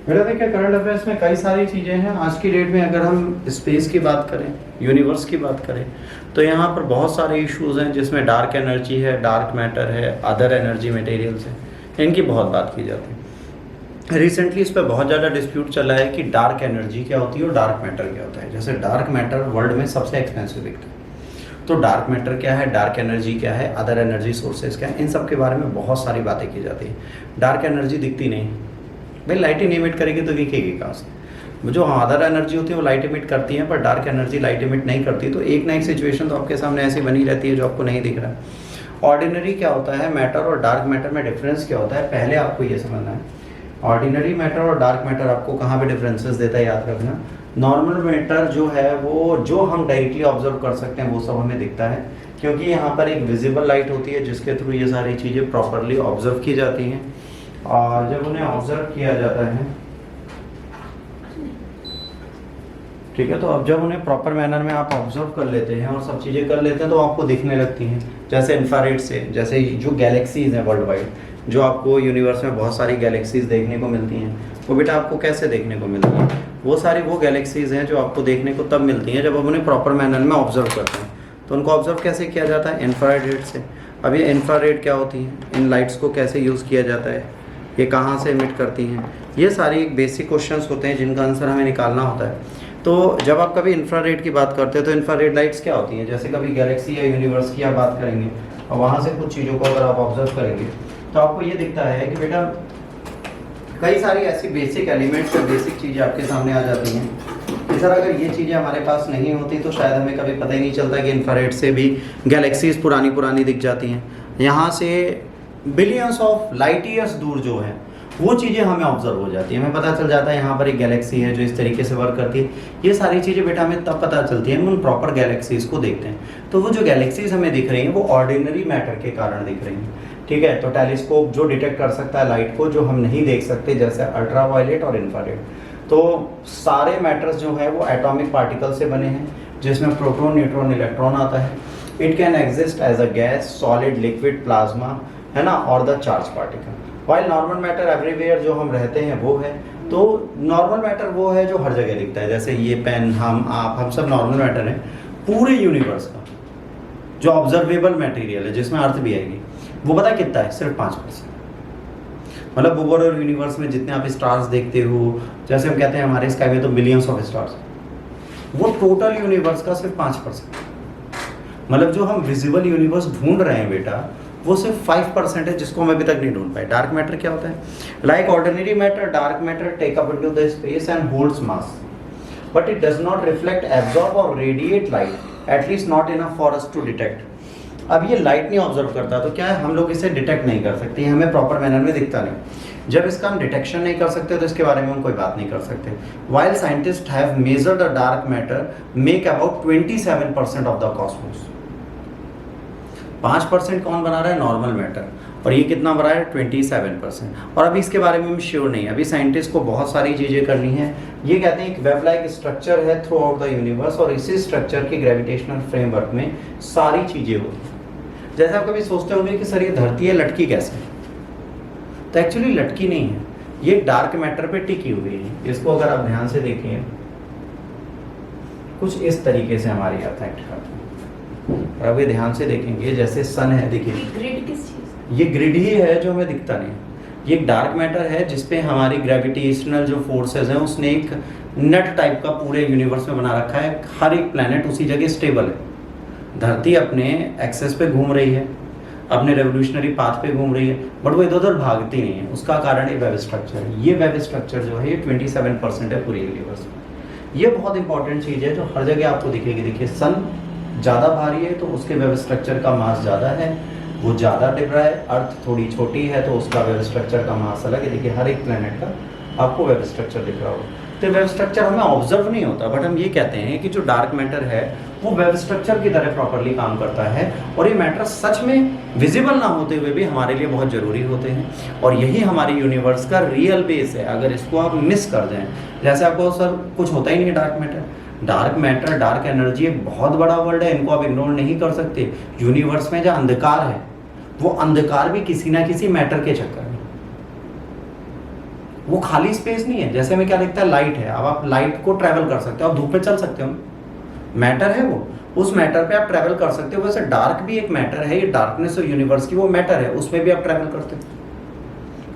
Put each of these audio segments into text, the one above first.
मेरा देखिए current affairs में कई सारी चीज़ें हैं। आज की डेट में अगर हम स्पेस की बात करें, यूनिवर्स की बात करें, तो यहाँ पर बहुत सारे इश्यूज हैं जिसमें डार्क एनर्जी है, डार्क मैटर है, अदर एनर्जी मटेरियल्स हैं, इनकी बहुत बात की जाती है। रिसेंटली इस पर बहुत ज़्यादा डिस्प्यूट चला है कि डार्क एनर्जी क्या होती है और डार्क मैटर क्या होता है। जैसे डार्क मैटर वर्ल्ड में सबसे एक्सपेंसिव बिकता है, तो डार्क मैटर क्या है, डार्क एनर्जी क्या है, अदर एनर्जी सोर्सेज क्या है, इन सब के बारे में बहुत सारी बातें की जाती है। डार्क एनर्जी दिखती नहीं भाई, लाइट ही नहीं इमिट करेगी तो दिखेगी कहाँ से। जो अदर एनर्जी होती है वो लाइट इमिट करती है, पर डार्क एनर्जी लाइट इमिट नहीं करती। तो एक ना एक सिचुएशन तो आपके सामने ऐसी बनी रहती है जो आपको नहीं दिख रहा है। ऑर्डिनरी क्या होता है, मैटर और डार्क मैटर में डिफरेंस क्या होता है, पहले आपको ये समझना है। ऑर्डिनरी मैटर और डार्क मैटर आपको कहाँ पे डिफरेंसेस देता है, याद रखना। नॉर्मल मैटर जो है वो जो हम डायरेक्टली ऑब्जर्व कर सकते हैं वो सब हमें दिखता है, क्योंकि यहाँ पर एक विजिबल लाइट होती है जिसके थ्रू ये सारी चीज़ें प्रॉपरली ऑब्जर्व की जाती हैं। और जब उन्हें ऑब्जर्व किया जाता है, ठीक है, तो अब जब उन्हें प्रॉपर मैनर में आप ऑब्जर्व कर लेते हैं और सब चीज़ें कर लेते हैं तो आपको दिखने लगती हैं। जैसे इंफ्रारेड से, जैसे जो गैलेक्सीज हैं वर्ल्ड वाइड, जो आपको यूनिवर्स में बहुत सारी गैलेक्सीज देखने को मिलती हैं, वो बेटा आपको कैसे देखने को मिलती हैं, वो सारी वो गैलेक्सीज हैं जो आपको देखने को तब मिलती हैं जब आप उन्हें प्रॉपर मैनर में ऑब्जर्व करते हैं। तो उनको ऑब्जर्व कैसे किया जाता है, इंफ्रारेड से। अब ये इंफ्रारेड क्या होती है, इन लाइट्स को कैसे यूज़ किया जाता है, ये कहाँ से इमिट करती हैं, ये सारी बेसिक क्वेश्चंस होते हैं जिनका आंसर हमें निकालना होता है। तो जब आप कभी इंफ्रारेड की बात करते हैं तो इंफ्रारेड लाइट्स क्या होती हैं, जैसे कभी गैलेक्सी या यूनिवर्स की आप बात करेंगे और वहाँ से कुछ चीज़ों को अगर आप ऑब्जर्व करेंगे तो आपको ये दिखता है कि बेटा कई सारी ऐसी बेसिक एलिमेंट्स और बेसिक चीज़ें आपके सामने आ जाती हैं कि सर अगर ये चीज़ें हमारे पास नहीं होती तो शायद हमें कभी पता ही नहीं चलता कि इंफ्रारेड से भी गैलेक्सीज पुरानी पुरानी दिख जाती हैं। यहाँ से बिलियंस ऑफ लाइट ईयर्स दूर जो है वो चीज़ें हमें ऑब्जर्व हो जाती है, हमें पता चल जाता है यहाँ पर एक गैलेक्सी है जो इस तरीके से वर्क करती है। ये सारी चीज़ें बेटा हमें तब पता चलती है हम उन प्रॉपर गैलेक्सीज को देखते हैं। तो वो जो गैलेक्सीज हमें दिख रही हैं वो ऑर्डिनरी मैटर के कारण दिख रही हैं, ठीक है। तो टेलीस्कोप जो डिटेक्ट कर सकता है लाइट को, जो हम नहीं देख सकते, जैसे अल्ट्रावायलेट और इंफ्रारेड। तो सारे मैटर्स जो है वो एटॉमिक पार्टिकल से बने हैं जिसमें प्रोटॉन, न्यूट्रॉन, इलेक्ट्रॉन आता है। It can exist as a gas, solid, liquid, plasma, है ना, और the charge particle. While normal matter everywhere जो हम रहते हैं वो है। तो नॉर्मल मैटर वो है जो हर जगह दिखता है, जैसे ये पेन, हम, आप, हम सब नॉर्मल मैटर हैं। पूरे यूनिवर्स का जो ऑब्जर्वेबल मटेरियल है जिसमें अर्थ भी आएगी वो पता कितना है, सिर्फ 5%। मतलब ओवरऑल यूनिवर्स में जितने आप स्टार्स देखते हो, जैसे हम कहते हैं हमारे स्काई में तो मिलियंस ऑफ स्टार्स, वो टोटल यूनिवर्स का सिर्फ 5%। मतलब जो हम विजिबल यूनिवर्स ढूंढ रहे हैं बेटा वो सिर्फ 5% है जिसको हम अभी तक नहीं ढूंढ पाए। डार्क मैटर क्या होता है, like ordinary matter, dark matter take up into the space and holds mass, but it does not reflect, absorb और radiate light, at least not enough for us to detect. अब ये लाइट नहीं observe करता तो क्या है, हम लोग इसे डिटेक्ट नहीं कर सकते, हमें प्रॉपर मैनर में दिखता नहीं। जब इसका हम डिटेक्शन नहीं कर सकते तो इसके बारे में हम कोई बात नहीं कर सकते। While scientist have measured the dark matter make about 27% of the Cosmos. 5% कौन बना रहा है, नॉर्मल मैटर, और ये कितना बना रहा है, 27%। और अभी इसके बारे में हम श्योर नहीं है, अभी साइंटिस्ट को बहुत सारी चीज़ें करनी है। ये कहते हैं एक वेब लाइक स्ट्रक्चर है थ्रू आउट द यूनिवर्स और इसी स्ट्रक्चर के ग्रेविटेशनल फ्रेमवर्क में सारी चीज़ें होती हैं। जैसे आप कभी सोचते होंगे कि सर ये धरती है, लटकी कैसे, तो एक्चुअली लटकी नहीं है, ये डार्क मैटर पे टिकी हुई है। इसको अगर आप ध्यान से देखें कुछ इस तरीके से हमारी अफेक्ट करती है। और अभी ध्यान से देखेंगे जैसे सन है, देखिए ग्रिड किस चीज, ये ग्रिड ही है जो हमें दिखता नहीं। ये एक डार्क मैटर है जिसपे हमारी ग्रेविटेशनल जो फोर्सेस हैं उसने एक नेट टाइप का पूरे यूनिवर्स में बना रखा है। हर एक प्लेनेट उसी जगह स्टेबल है। धरती अपने एक्सेस पे घूम रही है, अपने रेवोल्यूशनरी पाथ पे घूम रही है, बट वो इधर उधर भागती नहीं है। उसका कारण ये वेब स्ट्रक्चर है। ये वेब स्ट्रक्चर जो है ये 27% है पूरे यूनिवर्स में। ये बहुत इंपॉर्टेंट चीज़ है जो हर जगह आपको दिखेगी। देखिए सन ज़्यादा भारी है तो उसके वेब स्ट्रक्चर का मास ज़्यादा है, वो ज़्यादा दिख रहा है। अर्थ थोड़ी छोटी है तो उसका वेब स्ट्रक्चर का मास अलग है। देखिए हर एक प्लेनेट का आपको वेब स्ट्रक्चर दिख रहा होगा। तो वेब स्ट्रक्चर हमें ऑब्जर्व नहीं होता, बट हम ये कहते हैं कि जो डार्क मैटर है वो वेब स्ट्रक्चर की तरह प्रॉपरली काम करता है। और ये मैटर सच में विजिबल ना होते हुए भी हमारे लिए बहुत ज़रूरी होते हैं। और यही हमारी यूनिवर्स का रियल बेस है। अगर इसको आप मिस कर जाएं, जैसे आपको सर कुछ होता ही नहीं है dark matter, dark matter, dark energy एक बहुत बड़ा वर्ल्ड है, इनको आप इग्नोर नहीं कर सकते। यूनिवर्स में जो अंधकार है वो अंधकार भी किसी ना किसी मैटर के चक्कर में, वो खाली स्पेस नहीं है। जैसे में क्या दिखता है, लाइट है, अब आप लाइट को ट्रैवल कर सकते हो, आप धूप में चल सकते हो, मैटर है वो, उस मैटर पे आप ट्रैवल कर सकते हो। वैसे डार्क भी एक मैटर है, ये डार्कनेस और यूनिवर्स की वो मैटर है, उसमें भी आप ट्रैवल करते हो।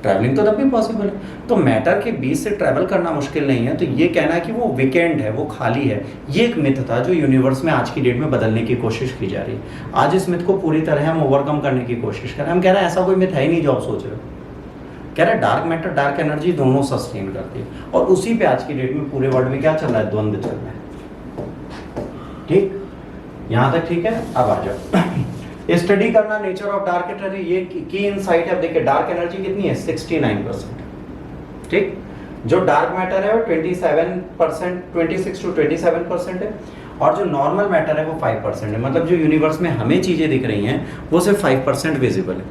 ट्रैवलिंग तो तब भी पॉसिबल है। तो मैटर के बीच से ट्रैवल करना मुश्किल नहीं है। तो ये कहना है कि वो वीकेंड है, वो खाली है, ये एक मिथ था जो यूनिवर्स में आज की डेट में बदलने की कोशिश की जा रही है। आज इस मिथ को पूरी तरह हम ओवरकम करने की कोशिश कर रहे हैं। हम कह रहे हैं ऐसा कोई मिथ है ही नहीं जो आप सोच रहे हो। कह रहे हैं डार्क मैटर डार्क एनर्जी दोनों सस्टेन करती है, और उसी पे आज की डेट में पूरे वर्ल्ड में क्या चल रहा है, द्वंद्व चल रहा है। ठीक, यहाँ तक ठीक है। अब आ जाओ स्टडी करना नेचर ऑफ डार्क एनर्जी, ये की इनसाइट है। अब देखिए डार्क एनर्जी कितनी है, 69%। ठीक, जो डार्क मैटर है वो 27%, 26 to 27% है, और जो नॉर्मल मैटर है वो 5% है। मतलब जो यूनिवर्स में हमें चीजें दिख रही हैं वो सिर्फ 5% विजिबल है,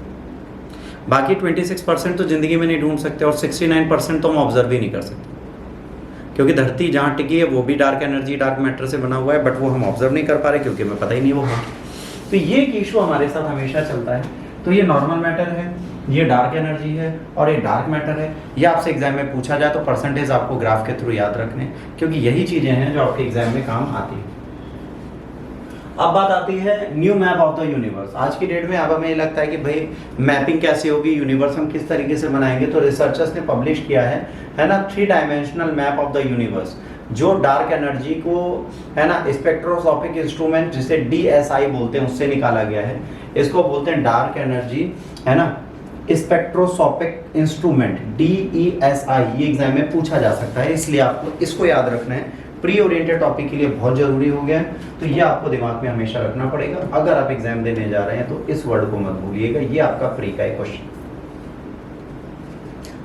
बाकी 26% तो जिंदगी में नहीं ढूंढ सकते, और 69% तो हम ऑब्जर्व ही नहीं कर सकते, क्योंकि धरती जहाँ टिकी है वो भी डार्क एनर्जी डार्क मैटर से बना हुआ है, बट वो हम ऑब्जर्व नहीं कर पा रहे क्योंकि हमें पता ही नहीं वो है। तो ये एक इशू हमारे साथ हमेशा चलता है। तो ये नॉर्मल मैटर है, ये डार्क एनर्जी है, और ये डार्क मैटर है। ये आपसे एग्जाम में पूछा जाए तो परसेंटेज आपको ग्राफ के थ्रू याद रखने, क्योंकि यही चीजें हैं जो आपके एग्जाम में काम आती है। अब बात आती है new map of the universe. आज की डेट में अब हमें लगता है कि भाई मैपिंग कैसे होगी, यूनिवर्स हम किस तरीके से बनाएंगे। तो रिसर्चर्स ने पब्लिश किया है ना, 3 dimensional map of the universe, जो डार्क एनर्जी को है ना स्पेक्ट्रोस्कोपिक इंस्ट्रूमेंट जिसे DSI बोलते हैं उससे निकाला गया है। इसको बोलते हैं डार्क एनर्जी है ना स्पेक्ट्रोस्कोपिक इंस्ट्रूमेंट, DESI। ये एग्जाम में पूछा जा सकता है, इसलिए आपको इसको याद रखना है। प्री ओरिएंटेड टॉपिक के लिए बहुत जरूरी हो गया है, तो ये आपको दिमाग में हमेशा रखना पड़ेगा। अगर आप एग्जाम देने जा रहे हैं तो इस वर्ड को मत भूलिएगा, ये आपका प्री का एक question.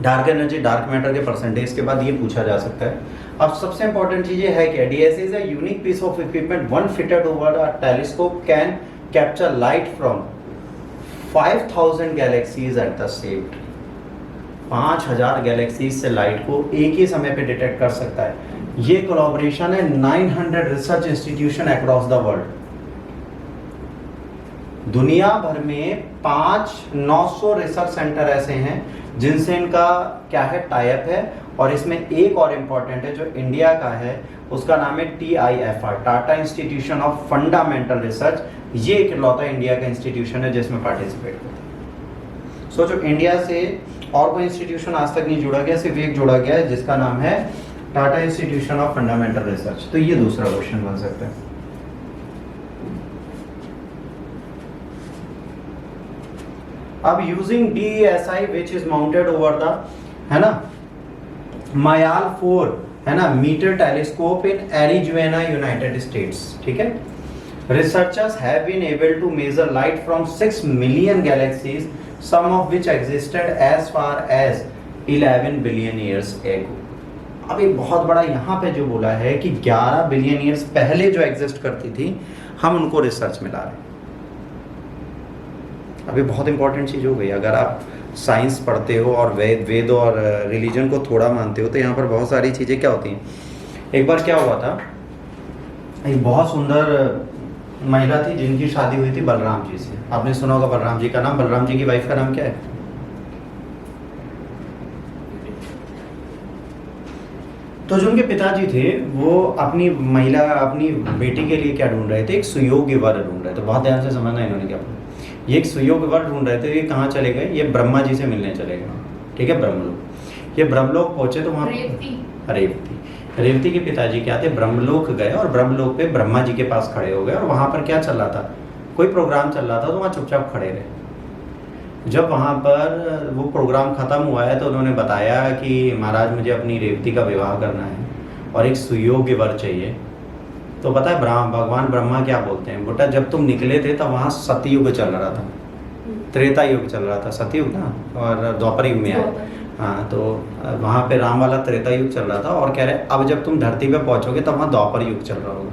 Dark energy dark matter के परसेंटेज के बाद ये पूछा जा सकता है। अब सबसे इंपॉर्टेंट चीज ये है कि DSI is a unique piece of equipment one fitted over a telescope can capture light from 5000 galaxies at the same time. 5000 galaxies से लाइट को एक ही समय पे डिटेक्ट कर सकता है। ये कोलैबोरेशन है 900 research institution across the world. दुनिया भर में 900 रिसर्च सेंटर ऐसे हैं जिनसे इनका क्या है टाई अप है, और इसमें एक और इम्पॉर्टेंट है जो इंडिया का है, उसका नाम है TIFR, Tata institution of fundamental research. ये इकलौता इंडिया का इंस्टीट्यूशन है जिसमें पार्टिसिपेट करते हैं। सोचो इंडिया से और कोई इंस्टीट्यूशन आज तक नहीं जुड़ा गया, सिर्फ एक जुड़ा गया है जिसका नाम है Tata institution of fundamental research. तो ये दूसरा क्वेश्चन बन सकता है। अब using DSI which is mounted over the है ना मायाल 4 है ना metre telescope in Arizona United States. ठीक है, researchers have been able to measure light from 6 million galaxies, some of which existed as far as 11 billion years ago. अब एक बहुत बड़ा यहाँ पे जो बोला है कि 11 बिलियन ईयर्स पहले जो एग्जिस्ट करती थी, हम उनको रिसर्च में ला रहे हैं। अभी बहुत इंपॉर्टेंट चीज़ हो गई। अगर आप साइंस पढ़ते हो और वेद और रिलीजन को थोड़ा मानते हो तो यहाँ पर बहुत सारी चीज़ें क्या होती हैं। एक बार क्या हुआ था, एक बहुत सुंदर महिला थी जिनकी शादी हुई थी बलराम जी से। आपने सुना होगा बलराम जी का नाम। बलराम जी की वाइफ का नाम क्या है? तो जो उनके पिताजी थे वो अपनी बेटी के लिए क्या ढूंढ रहे थे, एक सुयोग्य वर ढूंढ रहे थे। बहुत ध्यान से समझना इन्होंने क्या बोला। ये एक सुयोग्य वर ढूंढ रहे थे। ये कहाँ चले गए? ये ब्रह्मा जी से मिलने चले गए। ठीक है, ब्रह्मलोक। ये ब्रह्मलोक पहुंचे तो वहाँ रेवती के पिताजी क्या थे, ब्रह्मलोक गए, और ब्रह्मलोक पे ब्रह्मा जी के पास खड़े हो गए। और वहाँ पर क्या चल रहा था, कोई प्रोग्राम चल रहा था, तो वहाँ चुपचाप खड़े रहे। जब वहाँ पर वो प्रोग्राम खत्म हुआ है तो उन्होंने बताया कि महाराज मुझे अपनी रेवती का विवाह करना है और एक सुयोग्य वर चाहिए। तो पता है भगवान ब्रह्मा क्या बोलते हैं, बेटा जब तुम निकले थे तब वहाँ सतयुग चल रहा था, त्रेता युग चल रहा था, सतयुग ना, और द्वापर युग में आया। हाँ, तो वहाँ पे राम वाला त्रेता युग चल रहा था, और कह रहे अब जब तुम धरती पे पहुँचोगे तब वहाँ द्वापर युग चल रहा होगा।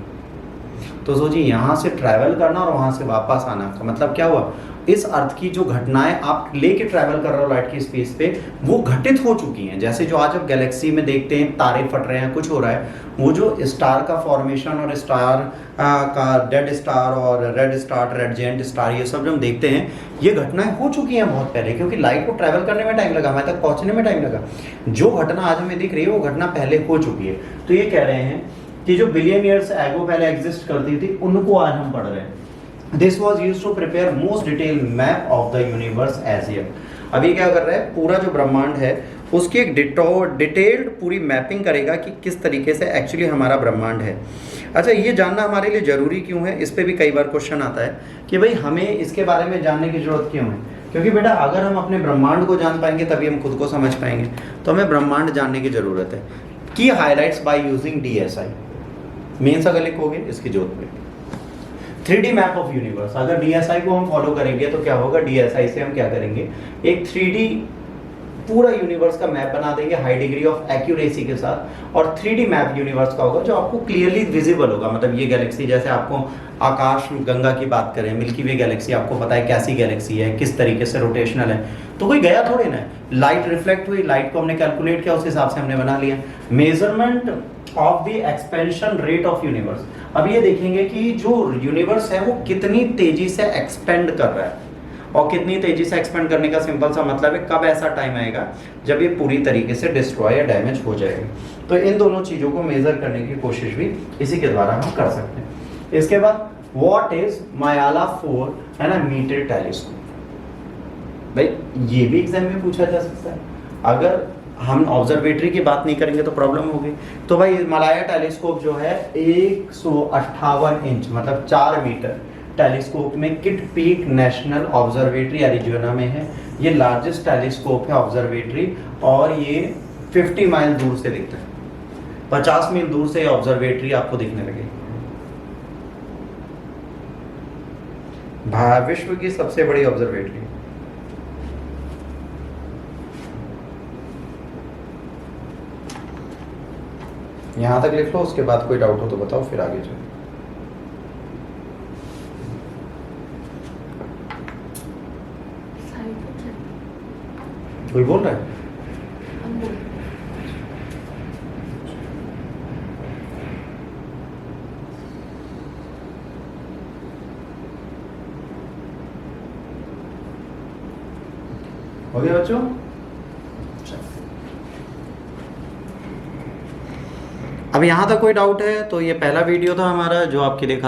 तो सोचिए यहाँ से ट्रैवल करना और वहाँ से वापस आना का मतलब क्या हुआ, इस अर्थ की जो घटनाएं आप लेके ट्रैवल कर रहे हो लाइट की स्पेस पे, वो घटित हो चुकी हैं। जैसे जो आज आप गैलेक्सी में देखते हैं, तारे फट रहे हैं, कुछ हो रहा है, वो जो स्टार का फॉर्मेशन और स्टार का डेड स्टार और red star, red giant star, ये सब जो हम देखते हैं, ये घटनाएं हो चुकी हैं बहुत पहले, क्योंकि लाइट को ट्रैवल करने में टाइम लगा, हमारे तक पहुंचने में टाइम लगा। जो घटना आज हमें दिख रही है वो घटना पहले हो चुकी है। तो ये कह रहे हैं कि जो बिलियन ईयर्स एगो पहले एग्जिस्ट करती थी, उनको आज हम पढ़ रहे हैं। This was use to prepare most detail map of the universe as yet. अभी क्या कर रहा है, पूरा जो ब्रह्मांड है उसकी एक डिटेल्ड पूरी मैपिंग करेगा कि किस तरीके से एक्चुअली हमारा ब्रह्मांड है। अच्छा, ये जानना हमारे लिए ज़रूरी क्यों है, इस पर भी कई बार क्वेश्चन आता है कि भाई हमें इसके बारे में जानने की ज़रूरत क्यों है। क्योंकि बेटा अगर हम अपने ब्रह्मांड को जान पाएंगे तभी हम खुद को समझ पाएंगे। तो हमें ब्रह्मांड जानने की ज़रूरत है। की highlights by using DSI, mains अगर लिखोगे इसकी जरूरत पड़ेगी। 3D मैप ऑफ यूनिवर्स, अगर DSI को हम फॉलो करेंगे तो क्या होगा, DSI से हम क्या करेंगे, एक 3D पूरा यूनिवर्स का मैप बना देंगे हाई डिग्री ऑफ एक्यूरेसी के साथ। और 3D मैप यूनिवर्स का होगा जो आपको क्लियरली विजिबल होगा। मतलब ये गैलेक्सी, जैसे आपको आकाश गंगा की बात करें, मिल्की वे गैलेक्सी आपको पता है कैसी गैलेक्सी है, किस तरीके से रोटेशनल है, तो कोई गया थोड़े ना, लाइट रिफ्लेक्ट हुई, लाइट को हमने कैलकुलेट किया, उस हिसाब से हमने बना लिया। Measurement of the expansion rate of universe, अब ये देखेंगे कि जो यूनिवर्स है वो कितनी तेजी से एक्सपेंड कर रहा है। और कितनी तेजी से एक्सपेंड करने का सिंपल सा मतलब है, कब ऐसा टाइम आएगा जब ये पूरी तरीके से डिस्ट्रॉय या डैमेज हो जाएगा। तो इन दोनों चीज़ों को मेजर करने की कोशिश भी इसी के द्वारा हम कर सकते हैं। इसके बाद व्हाट इज मायाला 4 है ना मीटर टेलीस्कोप। भाई ये भी एग्जाम में पूछा जा सकता है। अगर हम ऑब्जर्वेटरी की बात नहीं करेंगे तो प्रॉब्लम होगी। तो भाई हिमालय टेलीस्कोप जो है 158 इंच मतलब 4 मीटर टेलीस्कोप में kit peak national observatory Arizona में है। ये लार्जेस्ट टेलीस्कोप है ऑब्जर्वेटरी, और ये 50 माइल दूर से दिखता है। 50 मील दूर से ऑब्जर्वेटरी आपको दिखने लगेगी। विश्व की सबसे बड़ी ऑब्जर्वेटरी। यहां तक लिख लो, उसके बाद कोई डाउट हो तो बताओ, फिर आगे चलो। कोई बोल रहा है? हो गया बच्चों? अब यहाँ तक कोई डाउट है तो ये पहला वीडियो था हमारा जो आपके देखा था।